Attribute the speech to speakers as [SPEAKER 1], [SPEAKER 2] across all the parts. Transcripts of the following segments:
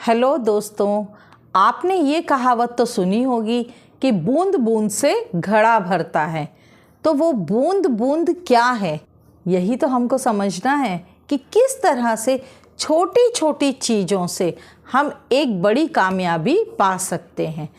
[SPEAKER 1] Hello दोस्तों, आपने ये कहावत तो सुनी होगी कि बूंद बूंद से घड़ा भरता है। तो वो बूंद बूंद क्या है, यही तो हमको समझना है कि किस तरह से छोटी छोटी चीज़ों से हम एक बड़ी कामयाबी पा सकते हैं।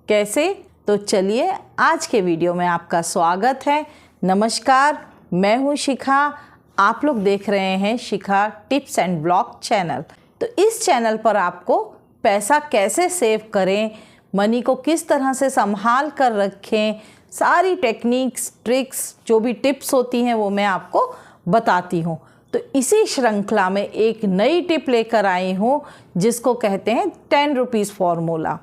[SPEAKER 1] कैसे? तो चलिए, आज के वीडियो में आपका स्वागत है। नमस्कार, मैं हूँ शिखा। आप लोग देख रहे हैं शिखा टिप्स एंड ब्लॉग चैनल। तो इस चैनल पर आपको पैसा कैसे सेव करें, मनी को किस तरह से संभाल कर रखें, सारी टेक्निक्स, ट्रिक्स, जो भी टिप्स होती हैं वो मैं आपको बताती हूँ। तो इसी श्रृंखला में एक नई टिप लेकर आई हूँ जिसको कहते हैं 10 रुपीज़ फॉर्मूला।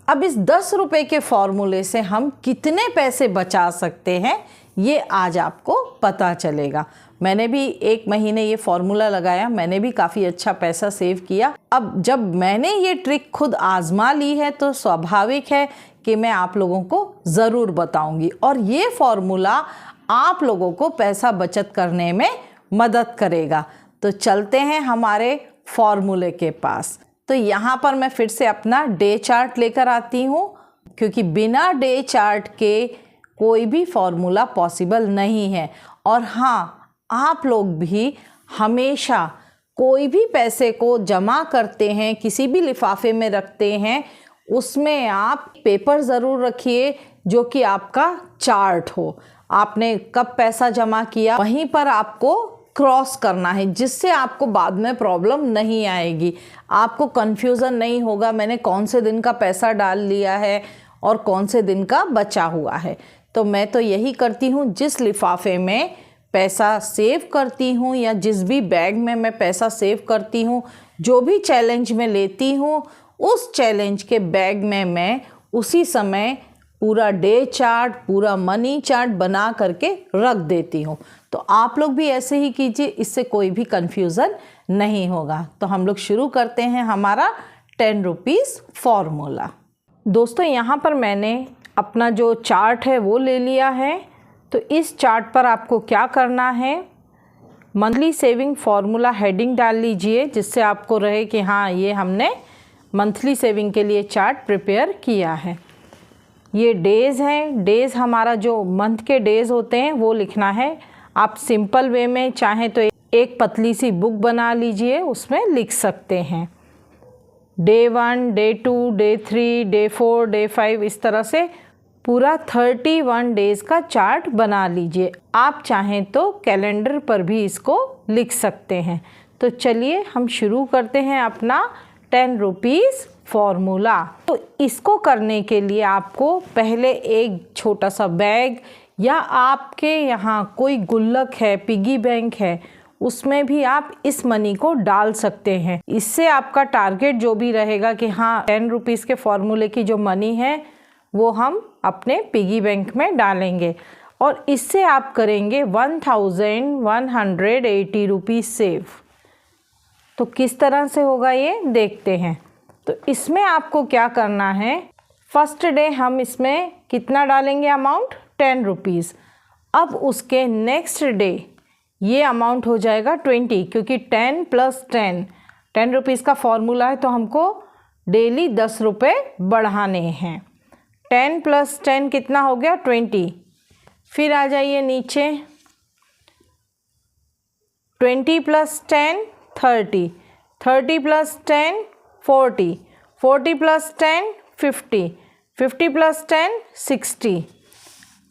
[SPEAKER 1] अब इस 10 रुपये के फॉर्मूले से हम कितने पैसे बचा सकते हैं ये आज आपको पता चलेगा। मैंने भी 1 महीने ये फॉर्मूला लगाया, मैंने भी काफ़ी अच्छा पैसा सेव किया। अब जब मैंने ये ट्रिक खुद आजमा ली है तो स्वाभाविक है कि मैं आप लोगों को ज़रूर बताऊंगी और ये फॉर्मूला आप लोगों को पैसा बचत करने में मदद करेगा। तो चलते हैं हमारे फॉर्मूले के पास। तो यहाँ पर मैं फिर से अपना डे चार्ट लेकर आती हूँ, क्योंकि बिना डे चार्ट के कोई भी फॉर्मूला पॉसिबल नहीं है। और हाँ, आप लोग भी हमेशा कोई भी पैसे को जमा करते हैं, किसी भी लिफाफे में रखते हैं, उसमें आप पेपर ज़रूर रखिए जो कि आपका चार्ट हो। आपने कब पैसा जमा किया वहीं पर आपको क्रॉस करना है, जिससे आपको बाद में प्रॉब्लम नहीं आएगी। आपको कन्फ्यूज़न नहीं होगा मैंने कौन से दिन का पैसा डाल लिया है और कौन से दिन का बचा हुआ है। तो मैं तो यही करती हूँ, जिस लिफाफे में पैसा सेव करती हूँ या जिस भी बैग में मैं पैसा सेव करती हूँ, जो भी चैलेंज में लेती हूँ, उस चैलेंज के बैग में मैं उसी समय पूरा डे चार्ट, पूरा मनी चार्ट बना करके रख देती हूँ। तो आप लोग भी ऐसे ही कीजिए, इससे कोई भी कन्फ्यूज़न नहीं होगा। तो हम लोग शुरू करते हैं हमारा 10 रुपीज़ फॉर्मूला। दोस्तों, यहाँ पर मैंने अपना जो चार्ट है वो ले लिया है। तो इस चार्ट पर आपको क्या करना है, मंथली सेविंग फार्मूला हेडिंग डाल लीजिए, जिससे आपको रहे कि हाँ, ये हमने मंथली सेविंग के लिए चार्ट प्रिपेयर किया है। ये डेज़ हैं, डेज़ हमारा जो मंथ के डेज़ होते हैं वो लिखना है। आप सिंपल वे में चाहें तो एक पतली सी बुक बना लीजिए, उसमें लिख सकते हैं। Day 1, day 2, day 3, day 4, day 5, इस तरह से पूरा 31 डेज़ का चार्ट बना लीजिए। आप चाहें तो कैलेंडर पर भी इसको लिख सकते हैं। तो चलिए हम शुरू करते हैं अपना 10 रुपीज़ फॉर्मूला। तो इसको करने के लिए आपको पहले एक छोटा सा बैग, या आपके यहाँ कोई गुल्लक है, पिगी बैंक है, उसमें भी आप इस मनी को डाल सकते हैं। इससे आपका टारगेट जो भी रहेगा कि हाँ, 10 रुपीज़ के फॉर्मूले की जो मनी है वो हम अपने पिगी बैंक में डालेंगे, और इससे आप करेंगे 1180 रुपीज़ सेव। तो किस तरह से होगा ये देखते हैं। तो इसमें आपको क्या करना है, फर्स्ट डे हम इसमें कितना डालेंगे अमाउंट, 10 रुपीज़। अब उसके नेक्स्ट डे ये अमाउंट हो जाएगा 20, क्योंकि 10 + 10 रुपीज़ का फॉर्मूला है, तो हमको डेली 10 रुपये बढ़ाने हैं। 10 + 10 कितना हो गया, 20। फिर आ जाइए नीचे, 20 + 10 30, 30 + 10 40, 40 + 10 50, 50 + 10 60,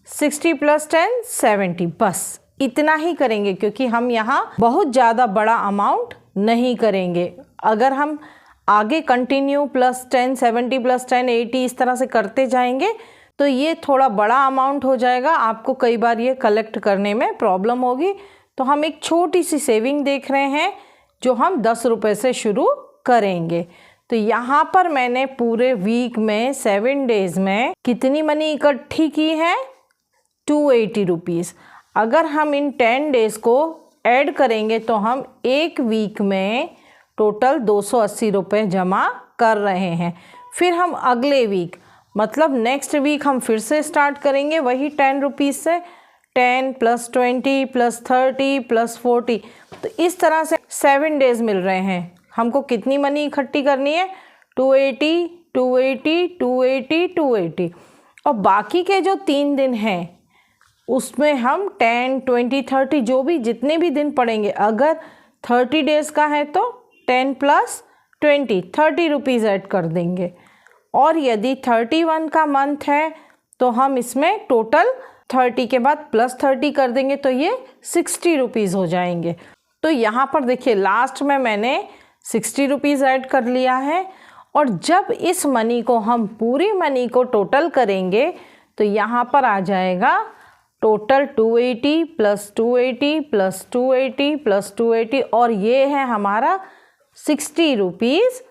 [SPEAKER 1] 60 + 10 70। बस इतना ही करेंगे, क्योंकि हम यहाँ बहुत ज़्यादा बड़ा अमाउंट नहीं करेंगे। अगर हम आगे कंटिन्यू +10, 70 + 10 80 इस तरह से करते जाएंगे तो ये थोड़ा बड़ा अमाउंट हो जाएगा, आपको कई बार ये कलेक्ट करने में प्रॉब्लम होगी। तो हम एक छोटी सी सेविंग देख रहे हैं जो हम 10 रुपये से शुरू करेंगे। तो यहाँ पर मैंने पूरे वीक में 7 डेज़ में कितनी मनी इकट्ठी की है, 280 रुपीज़। अगर हम इन 10 डेज़ को ऐड करेंगे तो हम एक वीक में टोटल 280 रुपये जमा कर रहे हैं। फिर हम अगले वीक, मतलब नेक्स्ट वीक, हम फिर से स्टार्ट करेंगे वही 10 रुपीज़ से, 10 + 20 + 30 + 40। तो इस तरह से 7 डेज़ मिल रहे हैं। हमको कितनी मनी इकट्ठी करनी है, 280, 280, 280, 280 और बाकी के जो 3 दिन हैं उसमें हम 10, 20, 30 जो भी जितने भी दिन पड़ेंगे, अगर 30 डेज़ का है तो 10 + 20 30 रुपीज़ ऐड कर देंगे। और यदि 31 का मंथ है तो हम इसमें टोटल 30 के बाद +30 कर देंगे तो ये 60 रुपीज़ हो जाएंगे। तो यहाँ पर देखिए लास्ट में मैंने 60 रुपीज़ ऐड कर लिया है और जब इस मनी को हम पूरी मनी को टोटल करेंगे तो यहाँ पर आ जाएगा टोटल 280 + 280 + 280 + 280 और ये है हमारा 60 रुपीज़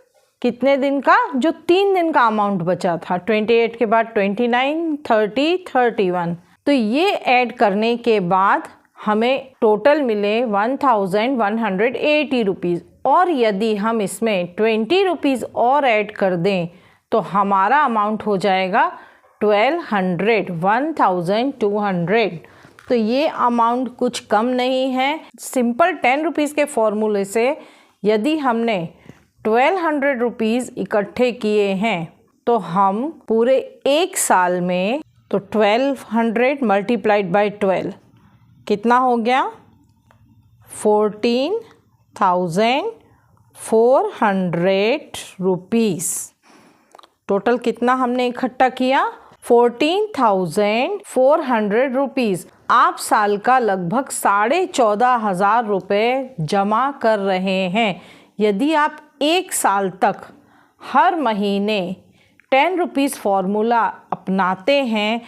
[SPEAKER 1] कितने दिन का, जो 3 दिन का अमाउंट बचा था। 28 के बाद 29, 30, 31 तो ये ऐड करने के बाद हमें टोटल मिले 1180 रुपीज़ और यदि हम इसमें 20 रुपीज़ और ऐड कर दें तो हमारा अमाउंट हो जाएगा 1200। तो ये अमाउंट कुछ कम नहीं है। सिंपल 10 रुपीज़ के फॉर्मूले से यदि हमने 1200 रुपीज़ इकट्ठे किए हैं तो हम पूरे एक साल में तो 1200 × 12 कितना हो गया 14,400 रुपीज़। टोटल कितना हमने इकट्ठा किया 14,400 रुपीज़। आप साल का लगभग 14,500 रुपये जमा कर रहे हैं। यदि आप एक साल तक हर महीने 10 रुपीज़ फॉर्मूला अपनाते हैं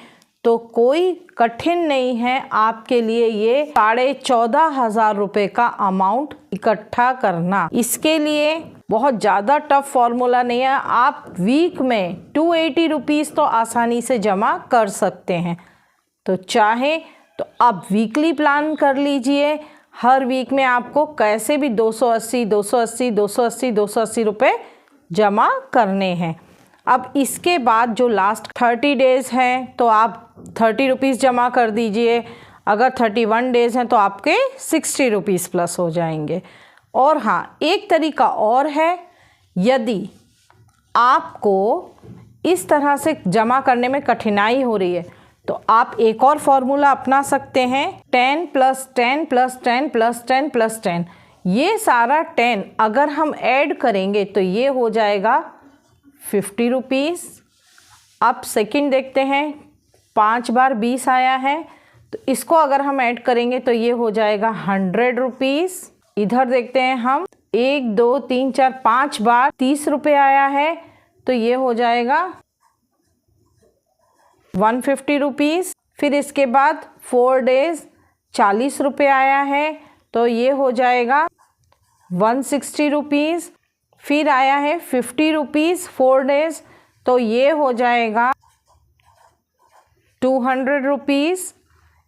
[SPEAKER 1] तो कोई कठिन नहीं है आपके लिए ये 14,500 रुपये का अमाउंट इकट्ठा करना। इसके लिए बहुत ज़्यादा टफ फॉर्मूला नहीं है। आप वीक में 280 रुपीज़ तो आसानी से जमा कर सकते हैं। तो चाहे तो आप वीकली प्लान कर लीजिए। हर वीक में आपको कैसे भी 280 रुपये जमा करने हैं। अब इसके बाद जो लास्ट 30 डेज़ हैं तो आप 30 रुपीज़ जमा कर दीजिए। अगर 31 डेज़ हैं तो आपके 60 रुपीज़ प्लस हो जाएंगे। और हाँ, एक तरीका और है, यदि आपको इस तरह से जमा करने में कठिनाई हो रही है तो आप एक और फॉर्मूला अपना सकते हैं 10 + 10 + 10 + 10 + 10। ये सारा 10 अगर हम ऐड करेंगे तो ये हो जाएगा 50 रुपीज़। अब सेकंड देखते हैं, 5 बार 20 आया है तो इसको अगर हम ऐड करेंगे तो ये हो जाएगा 100 रुपीज़। इधर देखते हैं हम 1, 2, 3, 4, 5 बार 30 रुपये आया है तो ये हो जाएगा 150 रुपीज़। फिर इसके बाद 4 डेज़ 40 रुपये आया है तो ये हो जाएगा 160 रुपीज़। फिर आया है 50 रुपीज़ 4 डेज़ तो ये हो जाएगा 200 रुपीज़।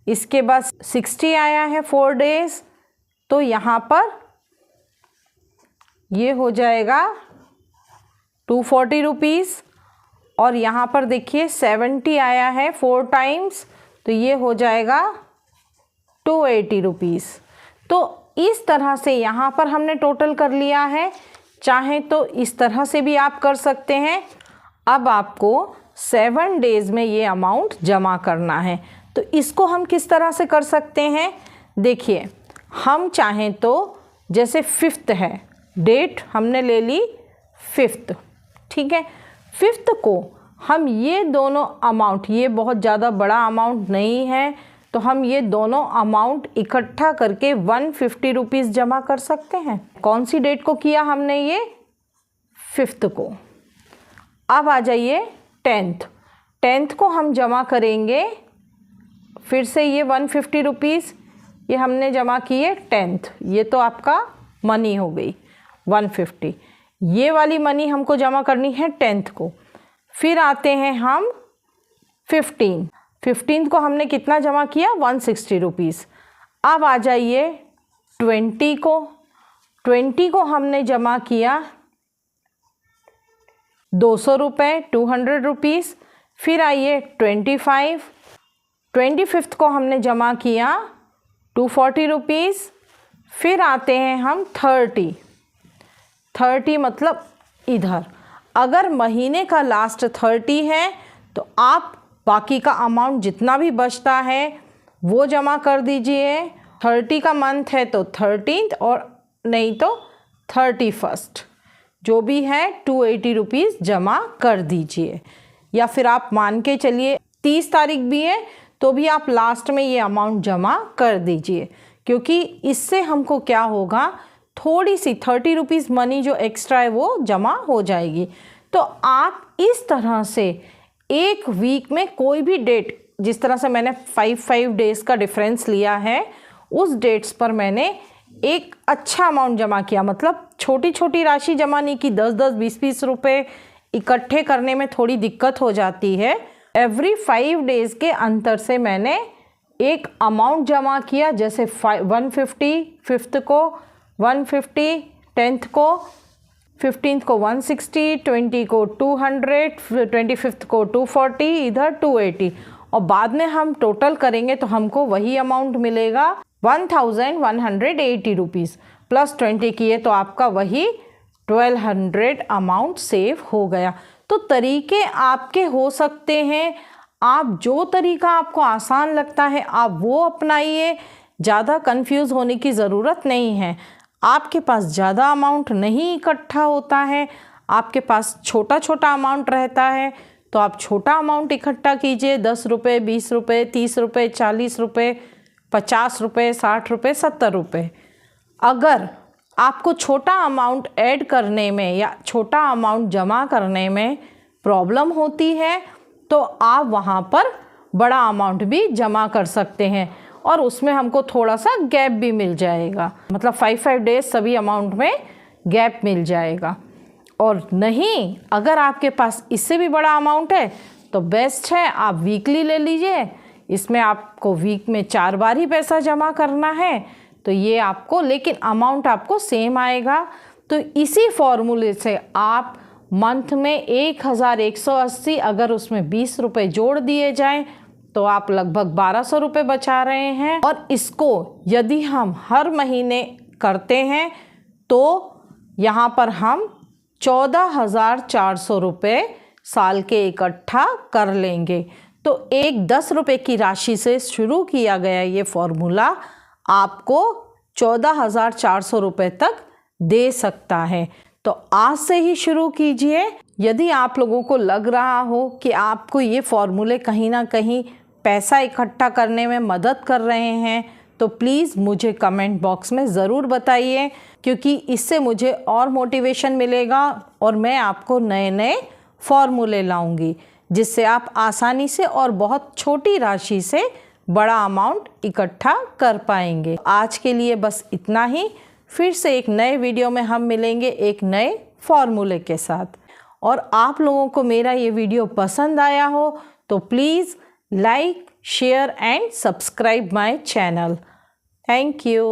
[SPEAKER 1] इसके बाद 60 आया है 4 डेज़ तो यहाँ पर ये हो जाएगा 240 रुपीज़। और यहाँ पर देखिए 70 आया है 4 टाइम्स तो ये हो जाएगा 280 रुपीज़। तो इस तरह से यहाँ पर हमने टोटल कर लिया है। चाहे तो इस तरह से भी आप कर सकते हैं। अब आपको 7 डेज़ में ये अमाउंट जमा करना है तो इसको हम किस तरह से कर सकते हैं, देखिए हम चाहें तो जैसे 5th है, डेट हमने ले ली 5th, ठीक है। 5th को हम ये दोनों अमाउंट, ये बहुत ज़्यादा बड़ा अमाउंट नहीं है तो हम ये दोनों अमाउंट इकट्ठा करके 150 रुपीज़ जमा कर सकते हैं। कौन सी डेट को किया हमने ये 5th को। अब आ जाइए 10th को हम जमा करेंगे फिर से ये 150 रुपीज़, ये हमने जमा किए 10th, ये तो आपका मनी हो गई 150। ये वाली मनी हमको जमा करनी है 10th को। फिर आते हैं हम 15th को हमने कितना जमा किया 160 रुपीज़। अब आ जाइए 20 को हमने जमा किया 200 रुपये 200 रुपीज़। फिर आइए 25th को हमने जमा किया 240 रुपीज़। फिर आते हैं हम 30 मतलब इधर। अगर महीने का लास्ट 30 है तो आप बाकी का अमाउंट जितना भी बचता है वो जमा कर दीजिए। 30 का मंथ है तो 13th और नहीं तो 31st, जो भी है 280 रुपीज़ जमा कर दीजिए। या फिर आप मान के चलिए 30 तारीख भी है तो भी आप लास्ट में ये अमाउंट जमा कर दीजिए, क्योंकि इससे हमको क्या होगा, थोड़ी सी 30 रुपीज़ मनी जो एक्स्ट्रा है वो जमा हो जाएगी। तो आप इस तरह से एक वीक में कोई भी डेट, जिस तरह से मैंने 5 डेज़ का डिफरेंस लिया है, उस डेट्स पर मैंने एक अच्छा अमाउंट जमा किया। मतलब छोटी छोटी राशि जमा नहीं की, 10-10, 20-20 रुपये इकट्ठे करने में थोड़ी दिक्कत हो जाती है। एवरी 5 डेज़ के अंतर से मैंने एक अमाउंट जमा किया, जैसे 150 5th को, 150 10th को, 15th को 160, 20 को 200, 25th को 240, इधर 280, और बाद में हम टोटल करेंगे तो हमको वही अमाउंट मिलेगा 1180 रुपीज़। प्लस 20 किए तो आपका वही 1200 अमाउंट सेव हो गया। तो तरीके आपके हो सकते हैं, आप जो तरीका आपको आसान लगता है आप वो अपनाइए। ज़्यादा कंफ्यूज होने की ज़रूरत नहीं है। आपके पास ज़्यादा अमाउंट नहीं इकट्ठा होता है, आपके पास छोटा छोटा अमाउंट रहता है, तो आप छोटा अमाउंट इकट्ठा कीजिए। 10 रुपये, 20 रुपये, 30 रुपये, 40 रुपये, 50 रुपये, 60 रुपये, 70 रुपये। अगर आपको छोटा अमाउंट ऐड करने में या छोटा अमाउंट जमा करने में प्रॉब्लम होती है तो आप वहाँ पर बड़ा अमाउंट भी जमा कर सकते हैं, और उसमें हमको थोड़ा सा गैप भी मिल जाएगा। मतलब 5 डेज़ सभी अमाउंट में गैप मिल जाएगा। और नहीं, अगर आपके पास इससे भी बड़ा अमाउंट है तो बेस्ट है आप वीकली ले लीजिए। इसमें आपको वीक में 4 बार ही पैसा जमा करना है, तो ये आपको, लेकिन अमाउंट आपको सेम आएगा। तो इसी फॉर्मूले से आप मंथ में 1180, अगर उसमें 20 रुपये जोड़ दिए जाएं तो आप लगभग 1200 रुपये बचा रहे हैं। और इसको यदि हम हर महीने करते हैं तो यहाँ पर हम 14,400 रुपये साल के इकट्ठा कर लेंगे। तो एक 10 रुपये की राशि से शुरू किया गया ये फॉर्मूला आपको 14,400 रुपये तक दे सकता है। तो आज से ही शुरू कीजिए। यदि आप लोगों को लग रहा हो कि आपको ये फॉर्मूले कहीं ना कहीं पैसा इकट्ठा करने में मदद कर रहे हैं तो प्लीज़ मुझे कमेंट बॉक्स में ज़रूर बताइए, क्योंकि इससे मुझे और मोटिवेशन मिलेगा और मैं आपको नए नए फॉर्मूले लाऊंगी जिससे आप आसानी से और बहुत छोटी राशि से बड़ा अमाउंट इकट्ठा कर पाएंगे। आज के लिए बस इतना ही। फिर से एक नए वीडियो में हम मिलेंगे एक नए फॉर्मूले के साथ। और आप लोगों को मेरा ये वीडियो पसंद आया हो तो please like, share and subscribe my channel. Thank you.